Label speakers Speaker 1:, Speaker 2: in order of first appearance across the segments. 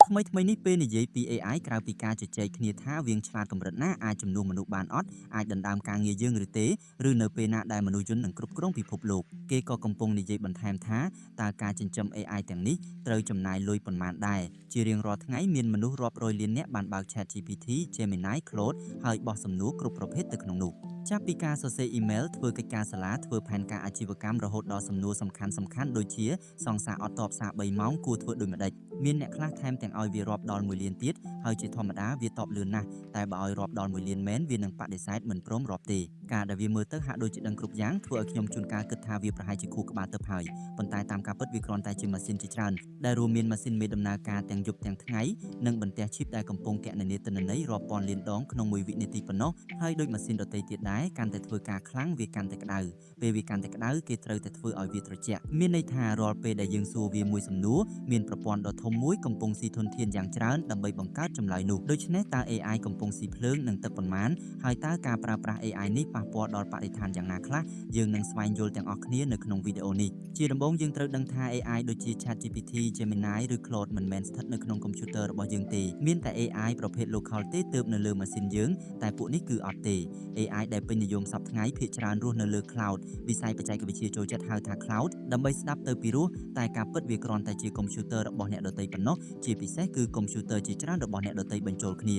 Speaker 1: ថ្មីនេះពេលនិយាយពី AI ក្រៅពីការជជែកគ្នាថាវាឆ្លាតកម្រិតណាអាចជំនួសមនុស្សបានអត់អាចដណ្ដើមការងារយើងឬទេឬនៅពេលណាដែលមនុស្សយន្តនឹងគ្រប់គ្រងពិភពលោកគេក៏កំពុងនិយាយបន្ថែមថាតើការចិញ្ចឹម AI ទាំងនេះត្រូវចំណាយលុយប៉ុន្មានដែរជារៀងរាល់ថ្ងៃមានមនុស្សរាប់រយលាននាក់បានបើក ChatGPT Gemini Claude ហើយបោះសំណួរគ្រប់ប្រភេទទៅក្នុងនោះចាប់ពីការសរសេរអ៊ីមែលធ្វើកិច្ចការសាលាធ្វើផែនការអាជីវកម្មរហូតដល់សំណួរសំខាន់ដូចជាសង្សារអត់តបសារ3ម៉ោងគួរធ្វើដូចម្ដេចមានអ្នកខ្លះថែមទាំងឲ្យវារាប់ដល់1លានទៀតហើយជាធម្មតាវាតបលឿនណាស់តែបើឲ្យរាប់ដល់1លានមែនវានឹងបដិសេធមិនព្រមរាប់ទេការដែលវាមើលទៅហាក់ដូចជាដឹងគ្រប់យ៉ាងធ្វើឲ្យខ្ញុំជួនកាលគិតថាវាប្រហែលជាខួរក្បាលទៅហើយប៉ុន្តែតាមការពិតវាគ្រាន់តែជាម៉ាស៊ីនជាច្រើនដែលរួមមានម៉ាស៊ីនមេដំណើរការទាំងយប់ទាំងថ្ងៃនិងបន្ទះឈីបដែលកំពុងគណនាទិន្នន័យរាប់ពាន់លានដងក្នុង1វិនាទីប៉ុណ្ណោះហើយដូចម៉ាស៊ីនដទៃទៀតដែរកាន់តែធ្វើការខ្លាំងវាកាន់តែក្តៅពេលវាកាន់តែក្តៅគេត្រូវតែធ្វើឲ្យវាត្រជាក់មានន័យថារាល់ពេលដែលយើងសួរវាមួយសំណួរមានប្រព័ន្ធដ៏ធំមួយកំពុងស៊ីធនធានយ៉ាងច្រើនដើម្បីបង្កើតចម្លើយនោះដូច្នេះតើ AI កំពុងស៊ីភ្លើងនិងទឹកប៉ុន្មានហើយតើការប្រើប្រាស់ AI នេះប៉ះពាល់ដល់បរិស្ថានយ៉ាងណាខ្លះយើងនឹងស្វែងយល់ទាំងអស់គ្នានៅក្នុងវីដេអូនេះជាដំបូងយើងត្រូវដឹងថា AI ដូចជា ChatGPT Gemini ឬ Claude មិនមែនស្ថិតនៅក្នុងកុំព្យូទ័ររបស់យើងទេមានតែ AI ប្រភេទ local ទេទើបនៅលើម៉ាស៊ីនយើងតែពួកនេះគឺអត់ទេ AI ដែលពេញនិយមសប្តាហ៍ថ្ងៃភាគច្រើនរស់នៅលើ Cloud វិស័យបច្ចេកវិទ្យាចូលចិត្តហៅថា Cloud ដើម្បីស្ដាប់ទៅពីរោះតែការពិតវាគ្រាន់តែជាកុំព្យូទ័ររបស់អ្នកដទៃប៉ុណ្ណោះជាពិសេសគឺកុំព្យូទ័រជាច្រើនរបស់អ្នកដទៃបញ្ចូលគ្ន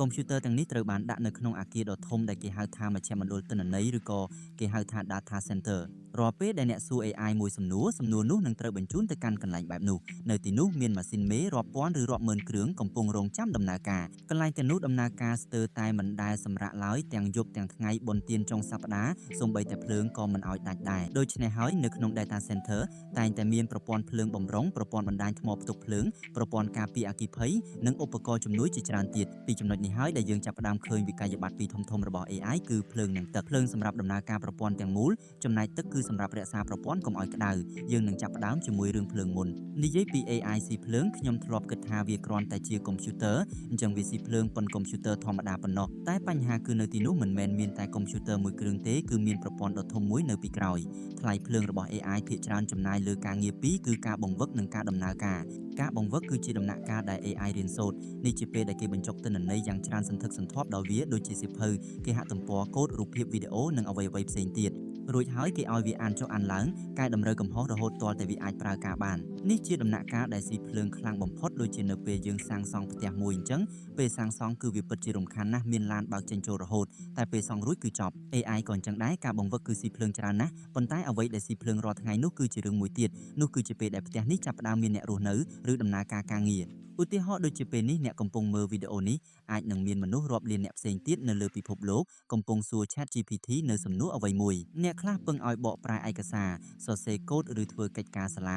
Speaker 1: ាកុំព្យូទ័រទាំងនេះត្រូវបានដាក់នៅក្នុងអគារដ៏ធំដែលគេហៅថាមជ្ឈមណ្ឌលទិន្នន័យឬក៏គេហៅថា Data Center រាល់ពេលដែលអ្នកសួរ AI មួយសំណួរនោះនឹងត្រូវបញ្ជូនទៅកាន់កន្លែងបែបនោះនៅទីនោះមានម៉ាស៊ីនមេរាប់ពាន់ឬរាប់ម៉ឺនគ្រឿងកំពុងរងចាំដំណើរការកន្លែងទាំងនោះដំណើរការស្ទើរតែមិនដែលសម្រាកឡើយទាំងយប់ទាំងថ្ងៃបុណ្យទានចុងសប្តាហ៍សូម្បីតែភ្លើងក៏មិនឲ្យដាច់ដែរដូច្នេះហើយនៅក្នុង Data Center តែងតែមានប្រព័ន្ធភ្លើងបំរុងប្រព័ន្ធបណ្ដាញថ្មផ្ទុកភ្លើងប្រព័ន្ធការពារអគ្គិភ័យនិងឧបករណ៍ជំនួយជាច្រើនទៀតពីចំណុចនេះហើយដែលយើងចាប់ផ្ដើមឃើញវិក័យប័ត្រពីរធំៗរបស់ AI គឺភ្លើងនិងទឹកភ្លើងសម្រាប់ដំណើរការប្រព័ន្ធទាំងមូលចំណែកទឹកគឺសម្រាប់រក្សាប្រព័ន្ធកុំឲ្យក្តៅយើងនឹងចាប់ផ្ដើមជាមួយរឿងភ្លើងមុននិយាយពី AI ស៊ីភ្លើងខ្ញុំធ្លាប់គិតថាវាគ្រាន់តែជាកុំព្យូទ័រអញ្ចឹងវាស៊ីភ្លើងប៉ុនកុំព្យូទ័រធម្មតាប៉ុណ្ណោះតែបញ្ហាគឺនៅទីនោះមិនមែនមានតែកុំព្យូទ័រមួយគ្រឿងទេគឺមានប្រព័ន្ធដ៏ធំមួយនៅពីក្រោយថ្លៃភ្លើងរបស់ AI ភាគច្រើនចំណាយលើការងារពីរគឺការបង្វឹកនិងការដំណើរការបង្វឹកគឺជាដំណាក់កាលដែល AI រៀនសូត្រនេះជាពេលដែលគេបញ្ចុកទិន្នន័យយ៉ាងច្រើនសន្ធឹកសន្ធាប់ដល់វាដូចជាសៀវភៅគេហទំព័រកូដរូបភាពវីដេអូនិងអ្វីៗផ្សេងទៀតរួចហើយគេឲ្យវាអានចុះអានឡើងកែតម្រូវកំហុសរហូតទាល់តែវាអាចប្រើការបាននេះជាដំណាក់កាលដែលស៊ីភ្លើងខ្លាំងបំផុតដូចជានៅពេលយើងសាងសង់ផ្ទះមួយអញ្ចឹងពេលសាងសង់គឺវាពិតជារំខានណាស់មានឡានបើកចេញចូលរហូតតែពេលសង់រួចគឺចប់ AI ក៏អញ្ចឹងដែរការបង្វឹកគឺស៊ីភ្លើងច្រើនណាស់ប៉ុន្តែអ្វីដែលស៊ីភ្លើងរាល់ថ្ងៃនោះគឺជារឿងមួយទៀតនោះគឺជាពេលដែលផ្ទះនេះចាប់ផ្ដើមមានអ្នករស់នៅឬដំណើរការងារឧទាហរណ៍ដូចជាពេលនេះអ្នកកំពុងមើលវីដេអូនេះអាចនឹងមានមនុស្សរាប់លានអ្នកផ្សេងទៀតនៅលើពិភពលោកកំពុងសួរ ChatGPT នៅសំណួរអ្វីមួយអ្នកខ្លះពឹងឲ្យបកប្រែឯកសារសរសេរកូដឬធ្វើកិច្ចការសាលា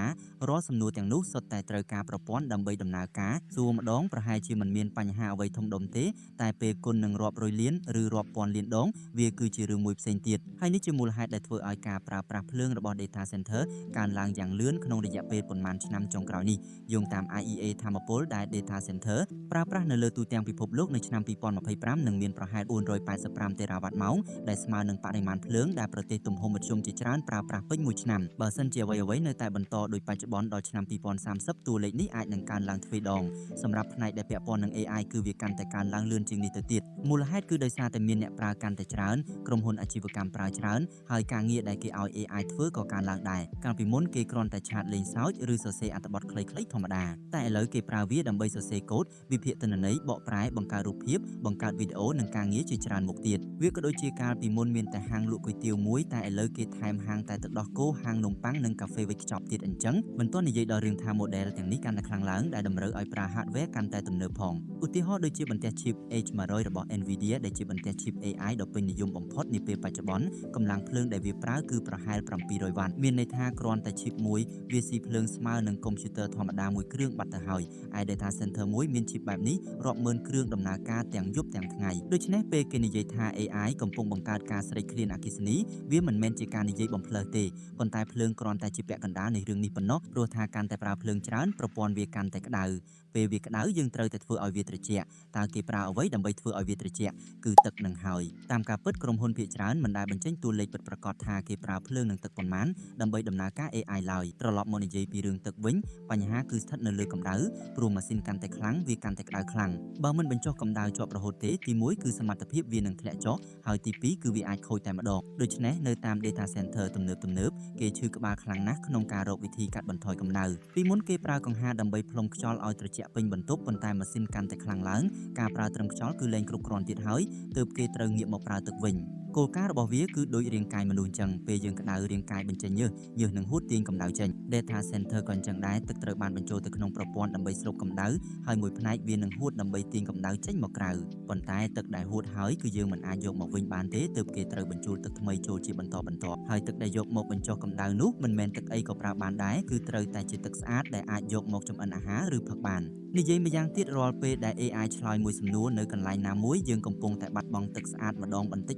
Speaker 1: រាល់សំណួរទាំងនោះសុទ្ធតែត្រូវការប្រព័ន្ធដើម្បីដំណើរការសួរម្ដងប្រហែលជាមិនមានបញ្ហាអ្វីធំដុំទេតែពេលគុណនឹងរាប់រយលានឬរាប់ពាន់លានដងវាគឺជារឿងមួយផ្សេងទៀតហើយនេះជាមូលហេតុដែលធ្វើឲ្យការប្រើប្រាស់ភ្លើងរបស់ Data Center កើនឡើងយ៉ាងលឿនក្នុងរយៈពេលប៉ុន្មានឆ្នាំចុងក្រោយនេះយោងតាម IEA ថាមពលដែល Data Center ប្រើប្រាស់នៅលើទូទាំងពិភពលោកនៅឆ្នាំ2025នឹងមានប្រហែល485 តេរ៉ាវ៉ាត់ម៉ោងដែលស្មើនឹងបរិមាណភ្លើងដែលប្រទេសទំហំមធ្យមជាច្រើនប្រើប្រាស់ពេញមួយឆ្នាំបើសិនជាអ្វីៗនៅតែបន្តដូចបច្ចុប្បន្នដល់ឆ្នាំ2030តួលេខនេះអាចនឹងកើនឡើងទ្វេដងសម្រាប់ផ្នែកដែលពាក់ព័ន្ធនឹង AI គឺវាកាន់តែកើនឡើងលឿនជាងនេះទៅទៀតមូលហេតុគឺដោយសារតែមានអ្នកប្រើកាន់តែច្រើនក្រុមហ៊ុនអាជីវកម្មប្រើច្រើនហើយការងារដែលគេឲ្យ AI ធ្វើក៏កើនឡើងដែរកាលពីមុនគេគ្រាន់តែឆាតលេងសើចឬសរសេរអត្ថបទខ្លីៗធម្មតាតែឥឡូវគេប្រើវាដើម្បីសរសេរកូដវិភាគទិន្នន័យបកប្រែបង្កើតរូបភាពបង្កើតវីដេអូនិងការងារជាច្រើនមុខទៀតវាក៏ដូចជាកាលពីមុនមានតែហាងលក់គុយទាវមួយតែឥឡូវគេថែមហាងតែទឹកដោះគោហាងនំប៉័ងនិងកាហ្វេវេចខ្ចប់ទៀតអញ្ចឹងមិនទាន់និយាយដល់រឿងថា model ទាំងនេះកាន់តែខ្លាំងឡើងដែលតម្រូវឲ្យប្រើ hardware កាន់តែទំនើបផងឧទាហរណ៍ដូចជាបន្ទះ chip H100 របស់ Nvidia ដែលជាបន្ទះ chip AI ដ៏ពេញនិយមបំផុតនាពេលបច្ចុប្បន្នកម្លាំងភ្លើងដែលវាប្រើគឺប្រហែល700វ៉ាត់មានន័យថាគ្រាន់តែ chip មួយវាស៊ីភ្លើងស្មើនឹងកុំព្យូទ័រធម្មតាមួយគ្រឿងបាត់ទៅហើយឯ data center មួយមាន chip បែបនេះរាប់ម៉ឺនគ្រឿងដំណើរការទាំងយប់ទាំងថ្ងៃដូច្នេះពេលគេនិយាយថា AI កំពុងបង្កើតការស្រេកឃ្លានអគ្គិសនីវាមិនមែនជាការនិយាយបំផ្លើសទេប៉ុន្តែភ្លើងគ្រាន់តែជាពាក់កណ្ដាលនៃរឿងនេះប៉ុណ្ណោះព្រោះថាកាន់តែប្រើភ្លើងច្រើនប្រព័ន្ធវាកាន់តែក្តៅពេលវាក្តៅយើងត្រូវតែធ្វើឲ្យវាត្រជាក់តើគេប្រើអ្វីដើម្បីធ្វើឲ្យវាត្រជាក់គឺទឹកនឹងហើយតាមការពិតក្រុមហ៊ុនភាគច្រើនមិនដែលបញ្ចេញតួលេខពិតប្រាកដថាគេប្រើភ្លើងនិងទឹកប៉ុន្មានដើម្បីដំណើរការ AI ឡើយត្រឡប់មកនិយាយពីរឿងទឹកវិញបញ្ហាគឺស្ថិតនៅលើកម្ដៅព្រោះម៉ា ម៉ាស៊ីនកាន់តែខ្លាំងវាកាន់តែក្តៅខ្លាំងបើមិនបញ្ចុះកម្ដៅជាប់រហូតទេទី1គឺសមត្ថភាពវានឹងធ្លាក់ចុះហើយទី2គឺវាអាចខូចតែម្ដងដូច្នេះនៅតាម data center ទំនើបគេឈឺក្បាលខ្លាំងណាស់ក្នុងការរកវិធីកាត់បន្ថយកម្ដៅពីមុនគេប្រើកង្ហារដើម្បីផ្លុំខ្យល់ឲ្យត្រជាក់ពេញបន្ទប់ប៉ុន្តែម៉ាស៊ីនកាន់តែខ្លាំងឡើងការប្រើត្រឹមខ្យល់គឺលែងគ្រប់គ្រាន់ទៀតហើយទើបគេត្រូវងាកមកប្រើទឹកវិញគោលការណ៍របស់វាគឺដូចរាងកាយមនុស្សអញ្ចឹងពេលយើងក្តៅរាងកាយបញ្ចេញញើសនឹងហួតទាញកម្ដៅចេញ Data Center ក៏អញ្ចឹងដែរទឹកត្រូវបានបញ្ចូលទៅក្នុងប្រព័ន្ធដើម្បីស្រូបកម្ដៅហើយមួយផ្នែកវានឹងហួតដើម្បីទាញកម្ដៅចេញមកក្រៅប៉ុន្តែទឹកដែលហួតហើយគឺយើងមិនអាចយកមកវិញបានទេទើបគេត្រូវបញ្ចូលទឹកថ្មីចូលជាបន្តហើយទឹកដែលយកមកបញ្ចុះកម្ដៅនោះមិនមែនទឹកអីក៏ប្រើបានដែរគឺត្រូវតែជាទឹកស្អាតដែលអាចយកមកចម្អិនអាហារឬផឹកបាននិយាយម្យ៉ាងទៀតរាល់ពេលដែល AI ឆ្លើយមួយសំណួរនៅកន្លែងណាមួយយើងកំពុងតែបាត់បង់ទឹកស្អាតម្ដងបន្តិ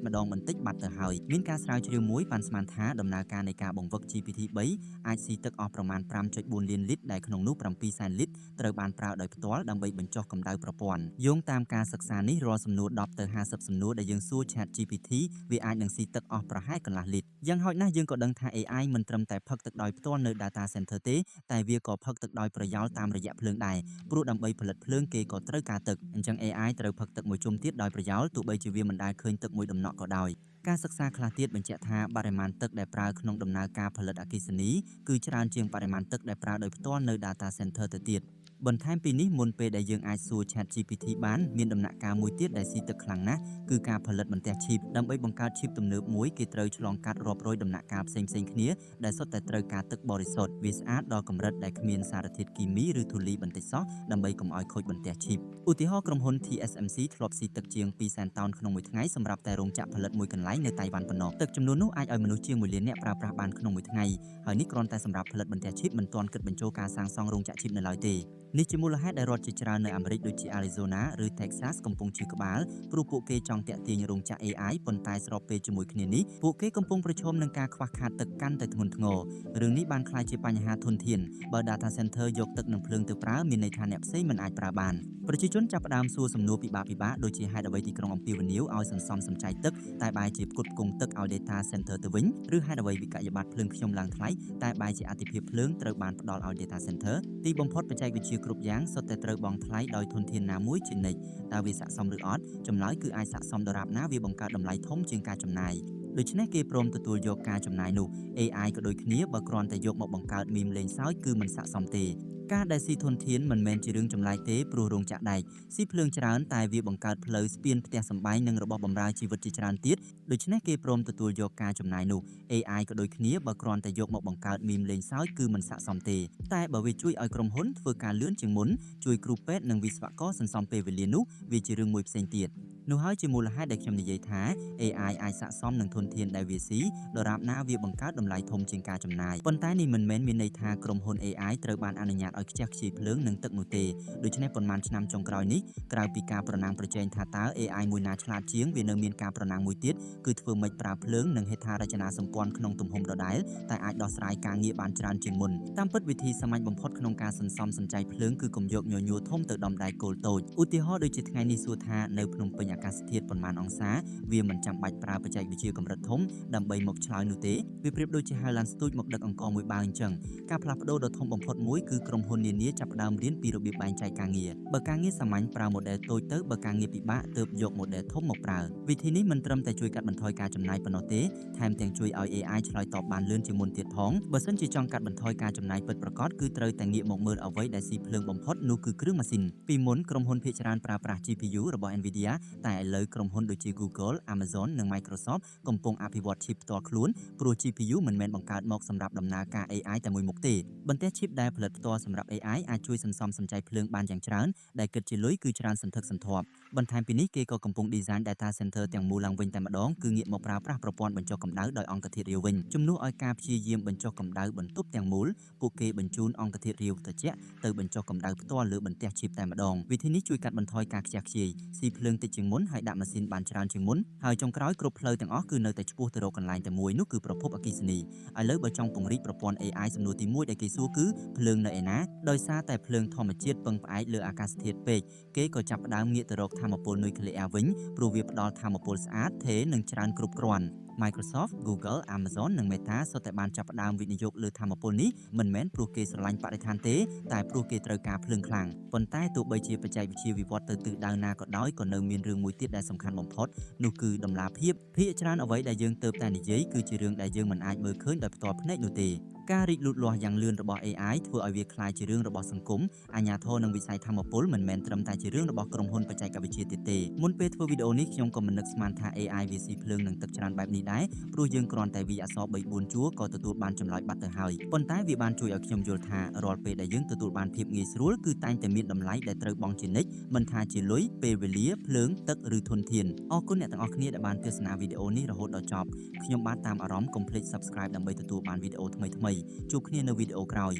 Speaker 1: ចបាត់ទៅហើយមានការស្រាវជ្រាវមួយបានស្មានថាដំណើរការនៃការបង្វឹក GPT-3 អាចស៊ីទឹកអស់ប្រមាណ 5.4 លានលីត្រដែលក្នុងនោះ 7 សែនលីត្រត្រូវបានប្រើដោយផ្ទាល់ដើម្បីបញ្ចុះកម្ដៅប្រព័ន្ធយោងតាមការសិក្សានេះរាល់សំណួរ10ទៅ50សំណួរដែលយើងសួរ Chat GPT វាអាចនឹងស៊ីទឹកអស់ប្រហែលកន្លះលីត្រយ៉ាងហោចណាស់យើងក៏ដឹងថា AI មិនត្រឹមតែផឹកទឹកដោយផ្ទាល់នៅ Data Center ទេតែវាក៏ផឹកទឹកដោយប្រយោលតាមរយៈភ្លើងដែរព្រោះដើម្បីផលិតភ្លើងគេក៏ត្រូវការទឹកអញ្ចឹង AI ត្រូវផឹកទឹកមួយជុំទៀតដោយប្រយោលទោះបីជាវាមិនដែលឃើញទឹកមួយដំណក់ក៏ដោយការសិក្សាខ្លះទៀតបញ្ជាក់ថាបរិមាណទឹកដែលប្រើក្នុងដំណើរការផលិតអគ្គិសនីគឺច្រើនជាងបរិមាណទឹកដែលប្រើដោយផ្ទាល់នៅ Data Center ទៅទៀតបន្ថែមពីនេះមុនពេលដែលយើងអាចសួរ Chat GPT បានមានដំណាក់កាលមួយទៀតដែលស៊ីទឹកខ្លាំងណាស់គឺការផលិតបន្ទះឈីបដើម្បីបង្កើតឈីបទំនើបមួយគេត្រូវឆ្លងកាត់រាប់រយដំណាក់កាលផ្សេងគ្នាដែលសុទ្ធតែត្រូវការទឹកបរិសុទ្ធវាស្អាតដល់កម្រិតដែលគ្មានសារធាតុគីមីឬធូលីបន្តិចសោះដើម្បីកុំឲ្យខូចបន្ទះឈីបឧទាហរណ៍ក្រុមហ៊ុន TSMC ធ្លាប់ស៊ីទឹកជាង 200,000 តោនក្នុងមួយថ្ងៃសម្រាប់តែរោងចក្រផលិតមួយកន្លែងនៅតៃវ៉ាន់ប៉ុណ្ណោះទឹកចំនួននោះអាចឲ្យមនុស្សជាង 1 លាននាក់ប្រើប្រាស់បានក្នុងមួយថ្ងៃហើយនេះគ្រាន់តែសម្រាប់ផលិតបន្ទះឈីបមិនទាន់គិតបញ្ចូលការសាងសង់រោងចក្រឈីបនៅឡើយទេនេះជាមូលហេតុដែលរដ្ឋជាច្រើននៅអាមេរិកដូចជា Arizona ឬ Texas កំពុងឈឺក្បាលព្រោះពួកគេចង់ទាក់ទាញរោងចក្រ AI ប៉ុន្តែស្របពេលជាមួយគ្នានេះពួកគេកំពុងប្រឈមនឹងការខ្វះខាតទឹកកាន់តែធ្ងន់ធ្ងររឿងនេះបានក្លាយជាបញ្ហាធនធានបើ Data Center យកទឹកនិងភ្លើងទៅប្រើមានន័យថាអ្នកផ្សេងមិនអាចប្រើបានប្រជាជនចាប់ផ្ដើមសួរសំណួរពិបាកដូចជាហេតុអ្វីទីក្រុងអំពាវនាវឲ្យសន្សំសំចៃទឹកតែបែរជាផ្គត់ផ្គង់ទឹកឲ្យ Data Center ទៅវិញឬហេតុអ្វីវិក័យប័ត្រភ្លើងខ្ញុំឡើងថ្លៃតែបែរជាអាទិភាពភ្លើងត្រូវបានផ្ដល់ឲ្យ Data Center ទីបំផុតបច្ចេកវិទ្យាគ្រប់យ៉ាងសុទ្ធតែត្រូវបង់ថ្លៃដោយធនធានណាមួយជានិច្ចតើវាស័ក្តិសមឬអត់ចម្លើយគឺអាចស័ក្តិសមដរាបណាវាបង្កើតតម្លៃធំជាងការចំណាយដូច្នេះគេព្រមទទួលយកការចំណាយនោះ AI ក៏ដូចគ្នាបើគ្រាន់តែយកមកបង្កើតមីមលេងសើចគឺមិនស័ក្តិសមទេការដែលស៊ីធនធានមិនមែនជារឿងចម្លែកទេព្រោះរោងចក្រដែកស៊ីភ្លើងច្រើនតែវាបង្កើតផ្លូវស្ពានផ្ទះសម្បែងនិងរបស់បម្រើជីវិតជាច្រើនទៀតដូច្នេះគេព្រមទទួលយកការចំណាយនោះ AI ក៏ដូចគ្នាបើគ្រាន់តែយកមកបង្កើតមីមលេងសើចគឺមិនស័ក្តិសមទេតែបើវាជួយឲ្យក្រុមហ៊ុនធ្វើការលឿនជាងមុនជួយគ្រូពេទ្យនិងវិស្វករសន្សំពេលវេលានោះវាជារឿងមួយផ្សេងទៀតនោះហើយជាមូលហេតុដែលខ្ញុំនិយាយថា AI អាចស័ក្តិសមនឹងធនធានដែលវាស៊ីដរាបណាវាបង្កើតតម្លៃធំជាងការចំណាយប៉ុន្តែនេះមិនមែនមានន័យថាក្រុមហ៊ុន AI ត្រូវបានអនុញ្ញាតឲ្យខ្ជះខ្ជាយភ្លើងនិងទឹកនោះទេដូច្នេះប៉ុន្មានឆ្នាំចុងក្រោយនេះក្រៅពីការប្រណាំងប្រជែងថាតើ AI មួយណាឆ្លាតជាងវានៅមានការប្រណាំងមួយទៀតគឺធ្វើម៉េចប្រើភ្លើងនិងហេដ្ឋារចនាសម្ព័ន្ធក្នុងទំហំដដែលតែអាចដោះស្រាយការងារបានច្រើនជាងមុនតាមពិតវិធីសាមញ្ញបំផុតក្នុងការសន្សំសំចៃភ្លើងគឺកុំយកញញួរធំទៅដំដៃគោលតូចឧទាហរណ៍ដូចជាថ្ងៃនេះសួរថានៅភ្នំពេញអាកាសធាតុប៉ុន្មានអង្សាវាមិនចាំបាច់ប្រើបច្ចេកវិទ្យាកម្រិតធំដើម្បីមកឆ្លើយនោះទេវាប្រៀបដូចជាហៅឡានស្ទូចមកដឹកអង្ករមួយបាវអញ្ចឹងការផ្លាស់ប្ដូរដ៏ធំបំផុតមួយគឺក្រុមហ៊ុននានាចាប់ផ្ដើមរៀនពីរបៀបបែងចែកការងារបើការងារសាមញ្ញប្រើ model តូចទៅបើការងារពិបាកទើបយក model ធំមកប្រើវិធីនេះមិនត្រឹមតែជួយកាត់បន្ថយការចំណាយប៉ុណ្ណោះទេថែមទាំងជួយឲ្យ AI ឆ្លើយតបបានលឿនជាងមុនទៀតផងបើសិនជាចង់កាត់បន្ថយការចំណាយពិតប្រាកដគឺត្រូវតែងាកមកមើលអ្វីដែលស៊ីភ្លើងបំផុតនោះគឺគ្រឿងម៉ាស៊ីនពីមុនក្រុមហ៊ុនភាគច្រើនប្រើប្រាស់ GPU របស់ Nvidia តែឥឡូវក្រុមហ៊ុនដូចជា Google Amazon និង Microsoft កំពុងអភិវឌ្ឍ chip ផ្ទាល់ខ្លួនព្រោះ GPU មិនមែនបង្កើតមកសម្រាប់ដំណើរការ AI តែមួយមុខទេបន្ទះ chip ដែលផលិតផ្ទាល់សម្រាប់ AI អាចជួយសន្សំសំចៃភ្លើងបានយ៉ាងច្រើនដែលគិតជាលុយគឺច្រើនសន្ធឹកសន្ធាប់បន្ថែមពីនេះគេក៏កំពុង design data center ទាំងមូលឡើងវិញតែម្ដងគឺងាកមកប្រើប្រាស់ប្រព័ន្ធបញ្ចុះកម្ដៅដោយអង្គធាតុរាវវិញជំនួសឲ្យការព្យាយាមបញ្ចុះកម្ដៅបន្ទប់ទាំងមូលពួកគេបញ្ជូនអង្គធាតុរាវត្រជាក់ទៅបញ្ចុះកម្ដៅផ្ទាល់លើបន្ទះ chip តែម្ដងវិធីនេះជួយកាត់បន្ថយការខ្ជះខ្ជាយស៊ីភ្លើងតិចជាងមុនហើយដាក់ម៉ាស៊ីនបានច្រើនជាងមុនហើយចុងក្រោយគ្រប់ផ្លូវទាំងអស់គឺនៅតែឆ្ពោះទៅរកកន្លែងតែមួយនោះគឺប្រភពអគ្គិសនីឥឡូវបើចង់ពង្រីកប្រព័ន្ធ AI សំណួរទី1ដែលគេសួរគឺភ្លើងនៅឯណាដោយសារតែភ្លើងធម្មជាតិពឹងផ្អែកលើអាកាសធាតុពេកគេក៏ចាប់ផ្ដើមងាកទៅរកថាមពលនុយក្លេអ៊ែរវិញព្រោះវាផ្ដល់ថាមពលស្អាតថេរនិងច្រើនគ្រប់គ្រាន់ Microsoft, Google, Amazon និង Meta សុទ្ធតែបានចាប់ផ្ដើមវិនិយោគលើថាមពលនេះមិនមែនព្រោះគេស្រឡាញ់បរិស្ថានទេតែព្រោះគេត្រូវការភ្លើងខ្លាំងប៉ុន្តែទោះបីជាបច្ចេកវិទ្យាវិវត្តទៅទិសដៅណាក៏ដោយក៏នៅមានរឿងមួយទៀតដែលសំខាន់បំផុតនោះគឺតម្លាភាពភាគច្រើនអ្វីដែលយើងទៅតែនិយាយគឺជារឿងដែលយើងមិនអាចមើលឃើញដោយផ្ទាល់ភ្នែកនោះទេការរីកលូតលាស់យ៉ាងលឿនរបស់ AI ធ្វើឲ្យវាក្លាយជារឿងរបស់សង្គមអាជ្ញាធរនិងវិស័យថាមពលមិនមែនត្រឹមតែជារឿងរបស់ក្រុមហ៊ុនបច្ចេកវិទ្យាទៀតទេមុនពេលធ្វើវីដេអូនេះខ្ញុំក៏មិននឹកស្មានថា AI វាស៊ីភ្លើងនិងទឹកច្រើនបែបនេះដែរព្រោះយើងគ្រាន់តែវាអក្សរ3 4ជួរក៏ទទួលបានចម្លើយបាត់ទៅហើយប៉ុន្តែវាបានជួយឲ្យខ្ញុំយល់ថារាល់ពេលដែលយើងទទួលបានភាពងាយស្រួលគឺតែងតែមានតម្លៃដែលត្រូវបង់ជានិច្ចមិនថាជាលុយពេលវេលាភ្លើងទឹកឬធនធានអរគុណអ្នកទាំងអស់គ្នាដែលបានទស្សនាវីដេអូនេះរហូតដល់ចប់ខ្ញុំបាទតាមអារម្មណ៍កុំភ្លេច Subscribe ដើម្បីទទួលបានវីដេអូថ្មីៗជួបគ្នានៅវីដេអូក្រោយ